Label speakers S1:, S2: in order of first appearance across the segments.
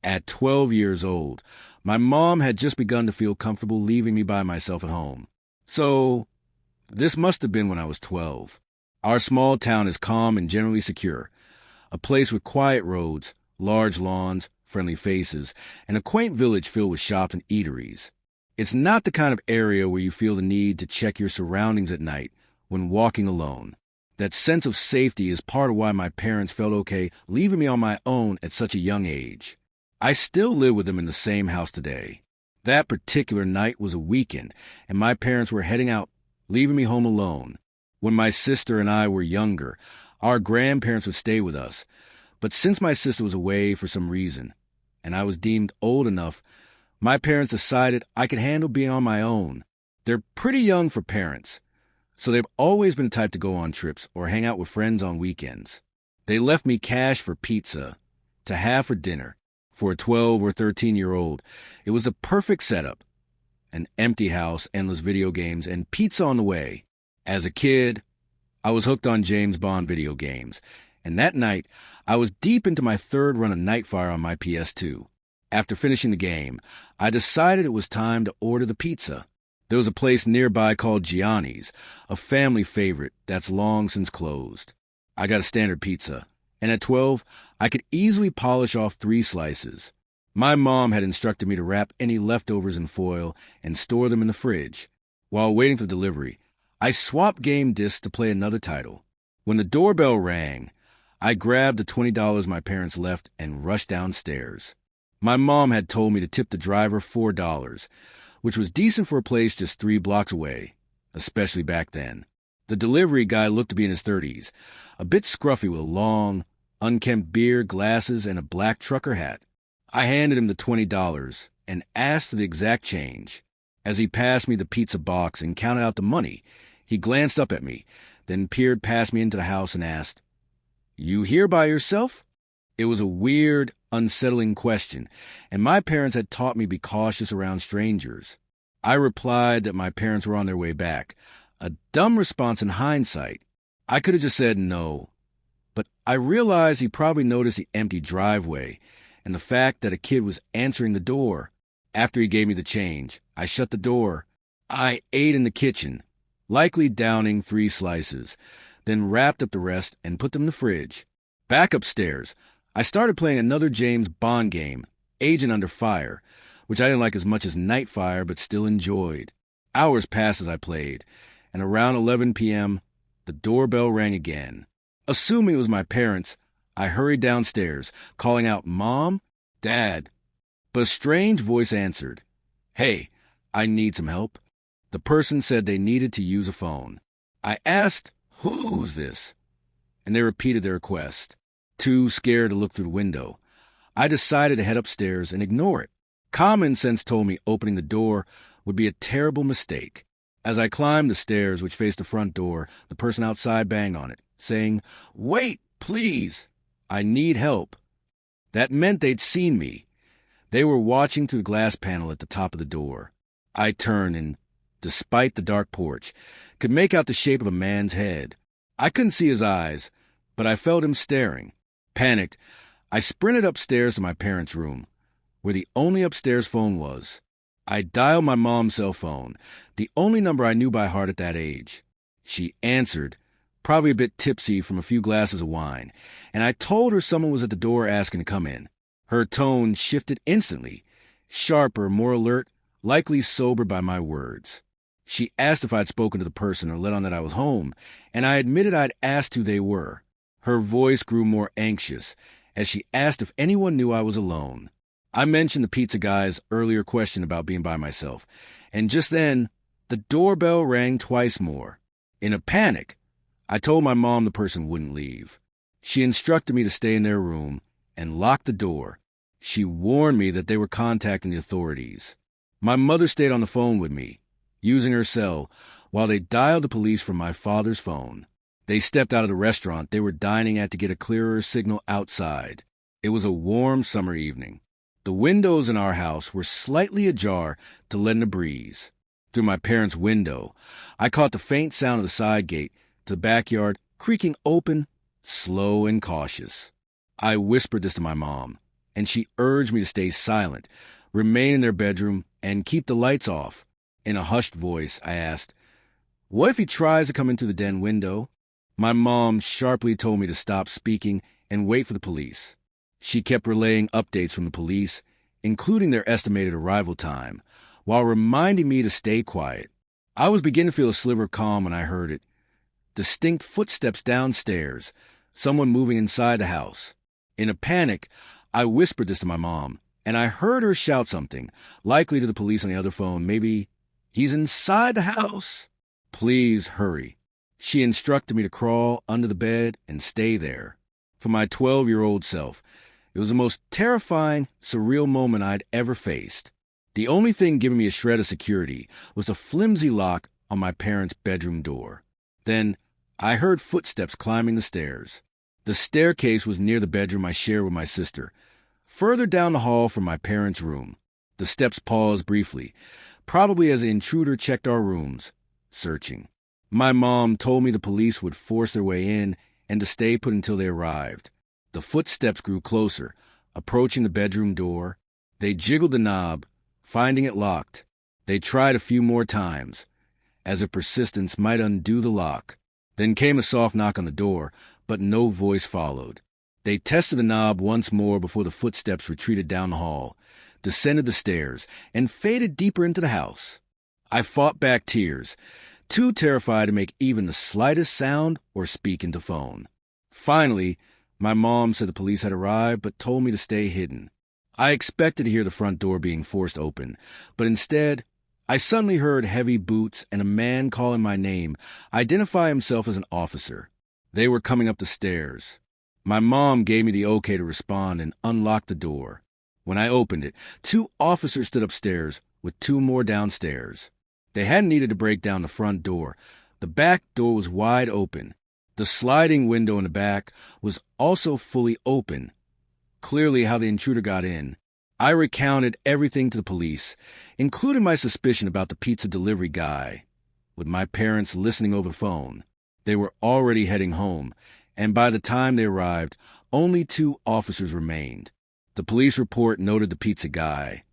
S1: At 12 years old, my mom had just begun to feel comfortable leaving me by myself at home. So, this must have been when I was 12. Our small town is calm and generally secure, a place with quiet roads, large lawns, friendly faces, and a quaint village filled with shops and eateries. It's not the kind of area where you feel the need to check your surroundings at night when walking alone. That sense of safety is part of why my parents felt okay leaving me on my own at such a young age. I still live with them in the same house today. That particular night was a weekend, and my parents were heading out, leaving me home alone. When my sister and I were younger, our grandparents would stay with us. But since my sister was away for some reason, and I was deemed old enough, my parents decided I could handle being on my own. They're pretty young for parents, so they've always been the type to go on trips or hang out with friends on weekends. They left me cash for pizza, to have for dinner. For a 12 or 13-year-old, it was a perfect setup. An empty house, endless video games, and pizza on the way. As a kid, I was hooked on James Bond video games, and that night, I was deep into my third run of Nightfire on my PS2. After finishing the game, I decided it was time to order the pizza. There was a place nearby called Gianni's, a family favorite that's long since closed. I got a standard pizza, and at 12, I could easily polish off 3 slices. My mom had instructed me to wrap any leftovers in foil and store them in the fridge. While waiting for delivery, I swapped game discs to play another title. When the doorbell rang, I grabbed the $20 my parents left and rushed downstairs. My mom had told me to tip the driver $4, which was decent for a place just 3 blocks away, especially back then. The delivery guy looked to be in his 30s, a bit scruffy with a long, unkempt beard, glasses, and a black trucker hat. I handed him the $20 and asked for the exact change. As he passed me the pizza box and counted out the money, he glanced up at me, then peered past me into the house and asked, "You here by yourself?" It was a weird, unsettling question, and my parents had taught me to be cautious around strangers. I replied that my parents were on their way back, a dumb response in hindsight. I could have just said no, but I realized he probably noticed the empty driveway and the fact that a kid was answering the door. After he gave me the change, I shut the door. I ate in the kitchen, likely downing 3 slices, then wrapped up the rest and put them in the fridge. Back upstairs, I started playing another James Bond game, Agent Under Fire, which I didn't like as much as Nightfire but still enjoyed. Hours passed as I played, and around 11 p.m., the doorbell rang again. Assuming it was my parents, I hurried downstairs, calling out, "Mom? Dad?" But a strange voice answered. "Hey, I need some help." The person said they needed to use a phone. I asked, "Who's this?" And they repeated their request. Too scared to look through the window, I decided to head upstairs and ignore it. Common sense told me opening the door would be a terrible mistake. As I climbed the stairs which faced the front door, the person outside banged on it, saying, "Wait, please. I need help." That meant they'd seen me. They were watching through the glass panel at the top of the door. I turned and, despite the dark porch, could make out the shape of a man's head. I couldn't see his eyes, but I felt him staring. Panicked, I sprinted upstairs to my parents' room, where the only upstairs phone was. I dialed my mom's cell phone, the only number I knew by heart at that age. She answered, probably a bit tipsy from a few glasses of wine, and I told her someone was at the door asking to come in. Her tone shifted instantly, sharper, more alert, likely sobered by my words. She asked if I'd spoken to the person or let on that I was home, and I admitted I'd asked who they were. Her voice grew more anxious as she asked if anyone knew I was alone. I mentioned the pizza guy's earlier question about being by myself, and just then, the doorbell rang twice more. In a panic, I told my mom the person wouldn't leave. She instructed me to stay in their room and lock the door. She warned me that they were contacting the authorities. My mother stayed on the phone with me, using her cell, while they dialed the police from my father's phone. They stepped out of the restaurant they were dining at to get a clearer signal outside. It was a warm summer evening. The windows in our house were slightly ajar to let in a breeze. Through my parents' window, I caught the faint sound of the side gate to the backyard creaking open, slow and cautious. I whispered this to my mom, and she urged me to stay silent, remain in their bedroom, and keep the lights off. In a hushed voice, I asked, "What if he tries to come in through the den window?" My mom sharply told me to stop speaking and wait for the police. She kept relaying updates from the police, including their estimated arrival time, while reminding me to stay quiet. I was beginning to feel a sliver of calm when I heard it. Distinct footsteps downstairs, someone moving inside the house. In a panic, I whispered this to my mom, and I heard her shout something, likely to the police on the other phone. Maybe, "He's inside the house." "Please hurry." She instructed me to crawl under the bed and stay there. For my 12-year-old self, it was the most terrifying, surreal moment I'd ever faced. The only thing giving me a shred of security was the flimsy lock on my parents' bedroom door. Then I heard footsteps climbing the stairs. The staircase was near the bedroom I shared with my sister, further down the hall from my parents' room. The steps paused briefly, probably as the intruder checked our rooms, searching. My mom told me the police would force their way in and to stay put until they arrived. The footsteps grew closer, approaching the bedroom door. They jiggled the knob, finding it locked. They tried a few more times, as if persistence might undo the lock. Then came a soft knock on the door, but no voice followed. They tested the knob once more before the footsteps retreated down the hall, descended the stairs, and faded deeper into the house. I fought back tears, too terrified to make even the slightest sound or speak into phone. Finally, my mom said the police had arrived, but told me to stay hidden. I expected to hear the front door being forced open, but instead, I suddenly heard heavy boots and a man calling my name, identify himself as an officer. They were coming up the stairs. My mom gave me the okay to respond and unlocked the door. When I opened it, 2 officers stood upstairs, with 2 more downstairs. They hadn't needed to break down the front door. The back door was wide open. The sliding window in the back was also fully open. Clearly how the intruder got in. I recounted everything to the police, including my suspicion about the pizza delivery guy. With my parents listening over the phone, they were already heading home, and by the time they arrived, only 2 officers remained. The police report noted the pizza guy,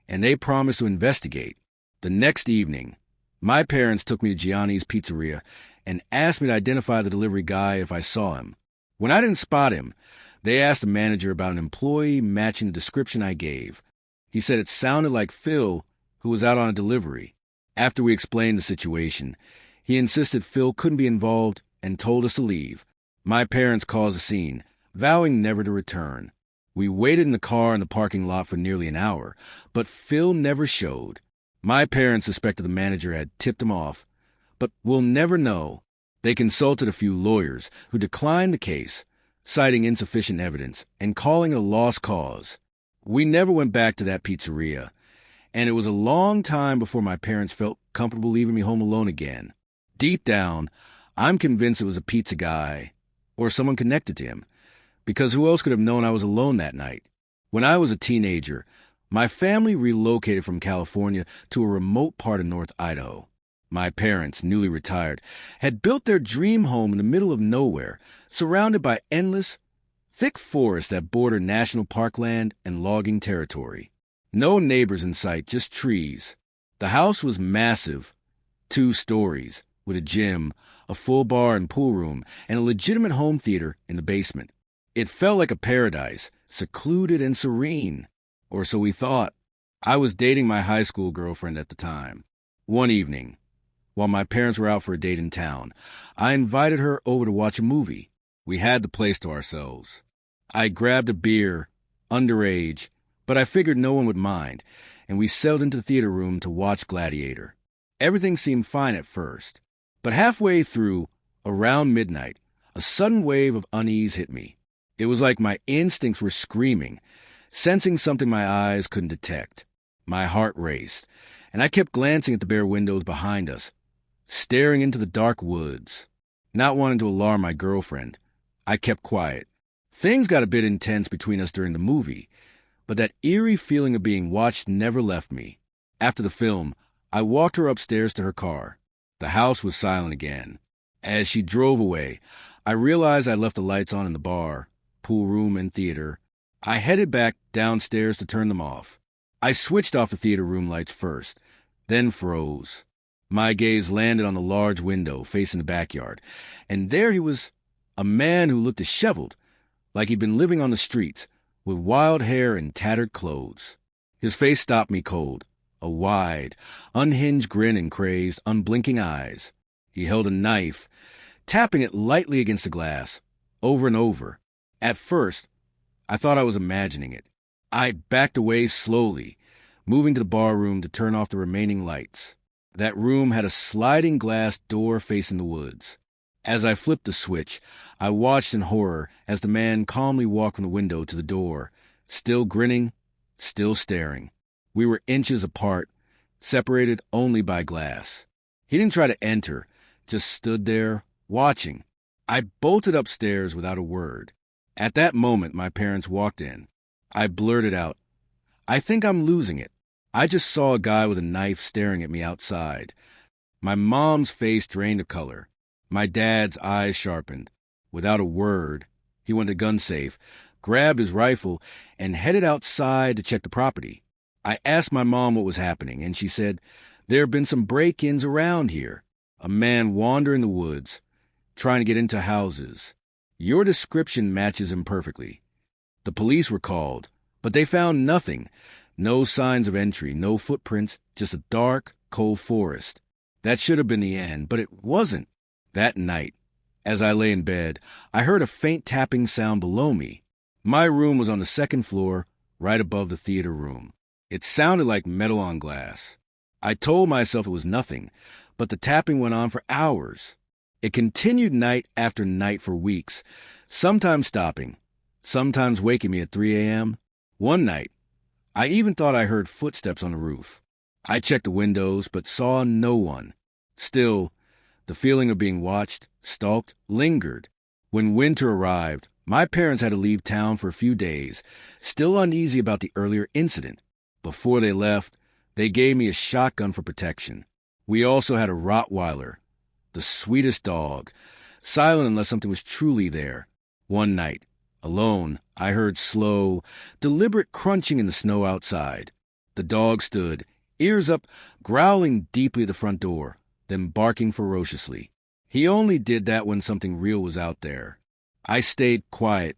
S1: and they promised to investigate. The next evening, my parents took me to Gianni's Pizzeria and asked me to identify the delivery guy if I saw him. When I didn't spot him, they asked the manager about an employee matching the description I gave. He said it sounded like Phil, who was out on a delivery. After we explained the situation, he insisted Phil couldn't be involved and told us to leave. My parents caused a scene, vowing never to return. We waited in the car in the parking lot for nearly an hour, but Phil never showed. My parents suspected the manager had tipped him off, but we'll never know. They consulted a few lawyers who declined the case, citing insufficient evidence and calling it a lost cause. We never went back to that pizzeria, and it was a long time before my parents felt comfortable leaving me home alone again. Deep down, I'm convinced it was a pizza guy, or someone connected to him, because who else could have known I was alone that night? When I was a teenager, my family relocated from California to a remote part of North Idaho. My parents, newly retired, had built their dream home in the middle of nowhere, surrounded by endless, thick forests that border national parkland and logging territory. No neighbors in sight, just trees. The house was massive, 2 stories, with a gym, a full bar and pool room, and a legitimate home theater in the basement. It felt like a paradise, secluded and serene, or so we thought. I was dating my high school girlfriend at the time. One evening, while my parents were out for a date in town, I invited her over to watch a movie. We had the place to ourselves. I grabbed a beer, underage, but I figured no one would mind, and we settled into the theater room to watch Gladiator. Everything seemed fine at first, but halfway through, around midnight, a sudden wave of unease hit me. It was like my instincts were screaming, sensing something my eyes couldn't detect. My heart raced, and I kept glancing at the bare windows behind us, staring into the dark woods. Not wanting to alarm my girlfriend, I kept quiet. Things got a bit intense between us during the movie, but that eerie feeling of being watched never left me. After the film, I walked her upstairs to her car. The house was silent again. As she drove away, I realized I'd left the lights on in the bar, pool room, and theater. I headed back downstairs to turn them off. I switched off the theater room lights first, then froze. My gaze landed on the large window facing the backyard, and there he was, a man who looked disheveled, like he'd been living on the streets, with wild hair and tattered clothes. His face stopped me cold, a wide, unhinged grin and crazed, unblinking eyes. He held a knife, tapping it lightly against the glass, over and over. At first, I thought I was imagining it. I backed away slowly, moving to the bar room to turn off the remaining lights. That room had a sliding glass door facing the woods. As I flipped the switch, I watched in horror as the man calmly walked from the window to the door, still grinning, still staring. We were inches apart, separated only by glass. He didn't try to enter, just stood there, watching. I bolted upstairs without a word. At that moment, my parents walked in. I blurted out, "I think I'm losing it. I just saw a guy with a knife staring at me outside." My mom's face drained of color. My dad's eyes sharpened. Without a word, he went to gun safe, grabbed his rifle, and headed outside to check the property. I asked my mom what was happening, and she said, "There have been some break-ins around here. A man wandering the woods, trying to get into houses. Your description matches him perfectly." The police were called, but they found nothing. No signs of entry, no footprints, just a dark, cold forest. That should have been the end, but it wasn't. That night, as I lay in bed, I heard a faint tapping sound below me. My room was on the second floor, right above the theater room. It sounded like metal on glass. I told myself it was nothing, but the tapping went on for hours. It continued night after night for weeks, sometimes stopping, sometimes waking me at 3 a.m. One night, I even thought I heard footsteps on the roof. I checked the windows, but saw no one. Still, the feeling of being watched, stalked, lingered. When winter arrived, my parents had to leave town for a few days, still uneasy about the earlier incident. Before they left, they gave me a shotgun for protection. We also had a Rottweiler, the sweetest dog, silent unless something was truly there. One night, alone, I heard slow, deliberate crunching in the snow outside. The dog stood, ears up, growling deeply at the front door, then barking ferociously. He only did that when something real was out there. I stayed quiet,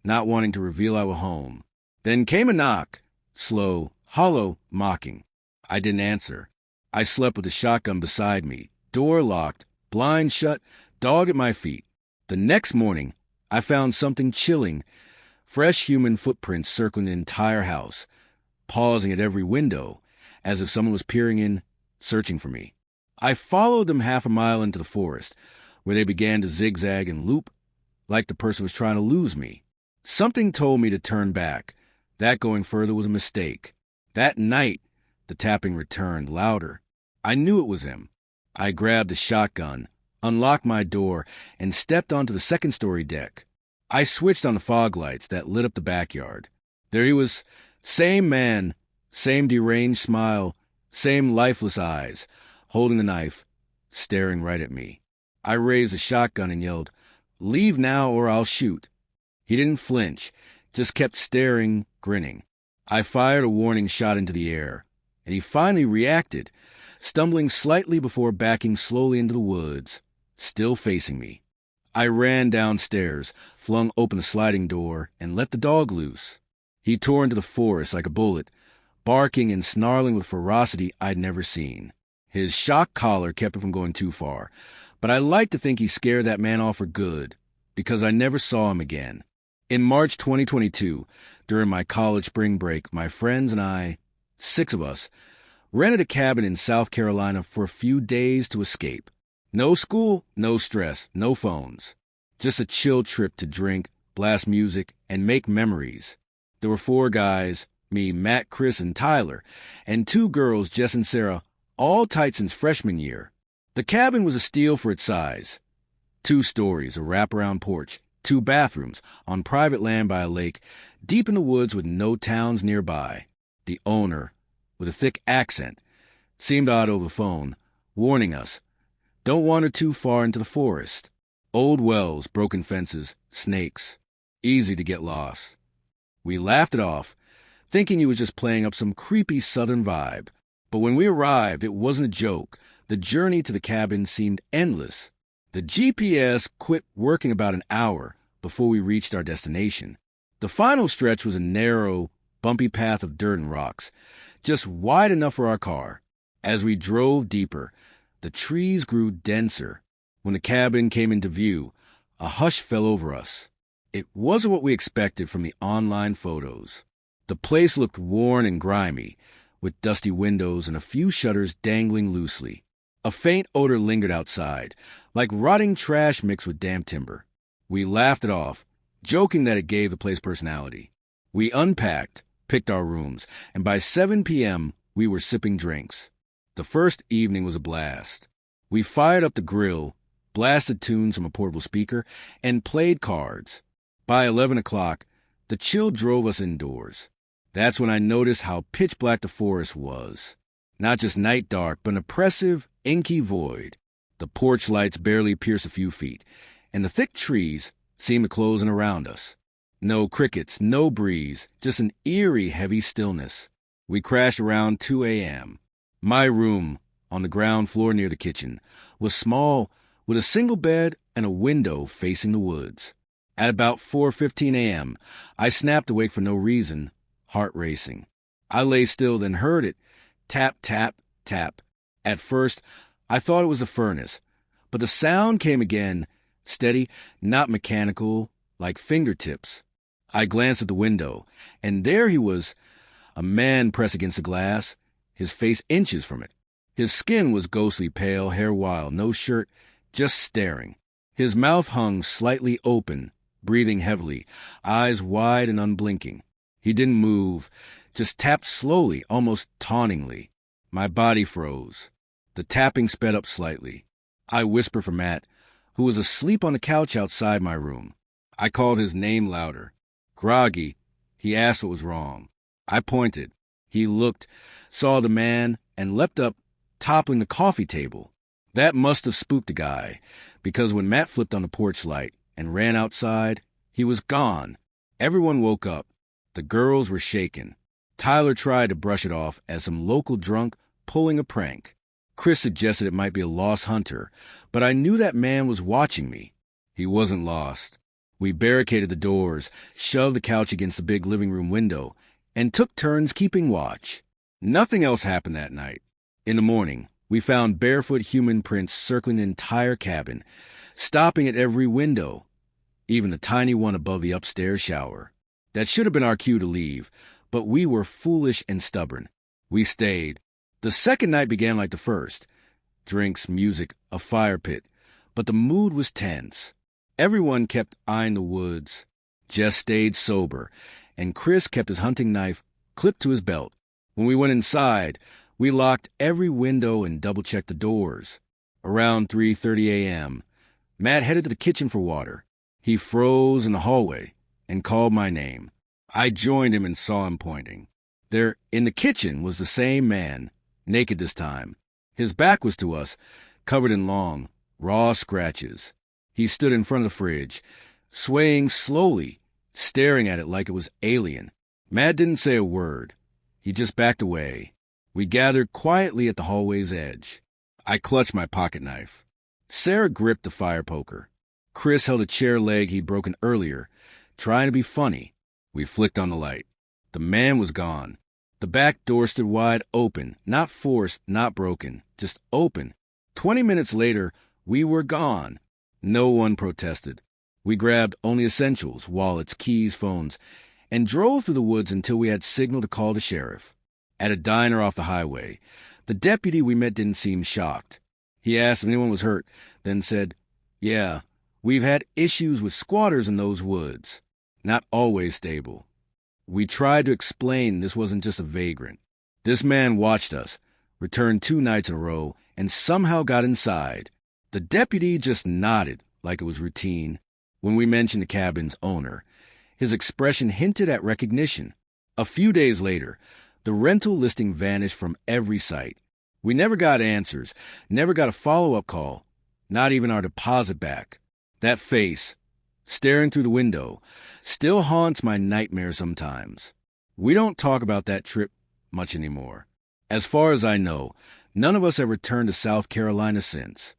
S1: not wanting to reveal I were home. Then came a knock, slow, hollow, mocking. I didn't answer. I slept with the shotgun beside me, door locked, blind shut, dog at my feet. The next morning, I found something chilling, fresh human footprints circling the entire house, pausing at every window, as if someone was peering in, searching for me. I followed them half a mile into the forest, where they began to zigzag and loop, like the person was trying to lose me. Something told me to turn back. That going further was a mistake. That night, the tapping returned, louder. I knew it was him. I grabbed the shotgun, unlocked my door, and stepped onto the second-story deck. I switched on the fog lights that lit up the backyard. There he was, same man, same deranged smile, same lifeless eyes, holding the knife, staring right at me. I raised the shotgun and yelled, "Leave now or I'll shoot." He didn't flinch, just kept staring, grinning. I fired a warning shot into the air, and he finally reacted, stumbling slightly before backing slowly into the woods, still facing me. I ran downstairs, flung open the sliding door, and let the dog loose. He tore into the forest like a bullet, barking and snarling with ferocity I'd never seen. His shock collar kept him from going too far, but I like to think he scared that man off for good, because I never saw him again. In March 2022, during my college spring break, my friends and I, 6 of us, rented a cabin in South Carolina for a few days to escape. No school, no stress, no phones. Just a chill trip to drink, blast music, and make memories. There were 4 guys, me, Matt, Chris, and Tyler, and 2 girls, Jess and Sarah, all tight since freshman year. The cabin was a steal for its size. 2 stories, a wraparound porch, 2 bathrooms, on private land by a lake, deep in the woods with no towns nearby. The owner, with a thick accent, seemed odd over the phone, warning us, don't wander too far into the forest. Old wells, broken fences, snakes. Easy to get lost. We laughed it off, thinking he was just playing up some creepy southern vibe. But when we arrived, it wasn't a joke. The journey to the cabin seemed endless. The GPS quit working about an hour before we reached our destination. The final stretch was a narrow, bumpy path of dirt and rocks, just wide enough for our car. As we drove deeper, the trees grew denser. When the cabin came into view, a hush fell over us. It wasn't what we expected from the online photos. The place looked worn and grimy, with dusty windows and a few shutters dangling loosely. A faint odor lingered outside, like rotting trash mixed with damp timber. We laughed it off, joking that it gave the place personality. We unpacked, picked our rooms, and by 7 p.m., we were sipping drinks. The first evening was a blast. We fired up the grill, blasted tunes from a portable speaker, and played cards. By 11 o'clock, the chill drove us indoors. That's when I noticed how pitch black the forest was. Not just night dark, but an oppressive, inky void. The porch lights barely pierced a few feet, and the thick trees seemed to close in around us. No crickets, no breeze, just an eerie, heavy stillness. We crashed around 2 a.m. My room, on the ground floor near the kitchen, was small, with a single bed and a window facing the woods. At about 4:15 a.m., I snapped awake for no reason, heart racing. I lay still, then heard it. Tap, tap, tap. At first, I thought it was a furnace, but the sound came again, steady, not mechanical, like fingertips. I glanced at the window, and there he was, a man pressed against the glass, his face inches from it. His skin was ghostly pale, hair wild, no shirt, just staring. His mouth hung slightly open, breathing heavily, eyes wide and unblinking. He didn't move, just tapped slowly, almost tauntingly. My body froze. The tapping sped up slightly. I whispered for Matt, who was asleep on the couch outside my room. I called his name louder. Groggy, he asked what was wrong. I pointed. He looked, saw the man, and leapt up, toppling the coffee table. That must have spooked the guy, because when Matt flipped on the porch light and ran outside, he was gone. Everyone woke up. The girls were shaken. Tyler tried to brush it off as some local drunk pulling a prank. Chris suggested it might be a lost hunter, but I knew that man was watching me. He wasn't lost. We barricaded the doors, shoved the couch against the big living room window, and took turns keeping watch. Nothing else happened that night. In the morning, we found barefoot human prints circling the entire cabin, stopping at every window, even the tiny one above the upstairs shower. That should have been our cue to leave, but we were foolish and stubborn. We stayed. The second night began like the first. Drinks, music, a fire pit. But the mood was tense. Everyone kept eyeing the woods. Jess stayed sober, and Chris kept his hunting knife clipped to his belt. When we went inside, we locked every window and double-checked the doors. Around 3:30 a.m., Matt headed to the kitchen for water. He froze in the hallway and called my name. I joined him and saw him pointing. There, in the kitchen, was the same man, naked this time. His back was to us, covered in long, raw scratches. He stood in front of the fridge, swaying slowly, staring at it like it was alien. Matt didn't say a word. He just backed away. We gathered quietly at the hallway's edge. I clutched my pocket knife. Sarah gripped the fire poker. Chris held a chair leg he'd broken earlier, trying to be funny. We flicked on the light. The man was gone. The back door stood wide open, not forced, not broken, just open. 20 minutes later, we were gone. No one protested. We grabbed only essentials, wallets, keys, phones, and drove through the woods until we had signal to call the sheriff. At a diner off the highway, the deputy we met didn't seem shocked. He asked if anyone was hurt, then said, "Yeah, we've had issues with squatters in those woods. Not always stable." We tried to explain this wasn't just a vagrant. This man watched us, returned 2 nights in a row, and somehow got inside. The deputy just nodded like it was routine. When we mentioned the cabin's owner, his expression hinted at recognition. A few days later, the rental listing vanished from every site. We never got answers, never got a follow-up call, not even our deposit back. That face, staring through the window, still haunts my nightmare sometimes. We don't talk about that trip much anymore. As far as I know, none of us have returned to South Carolina since.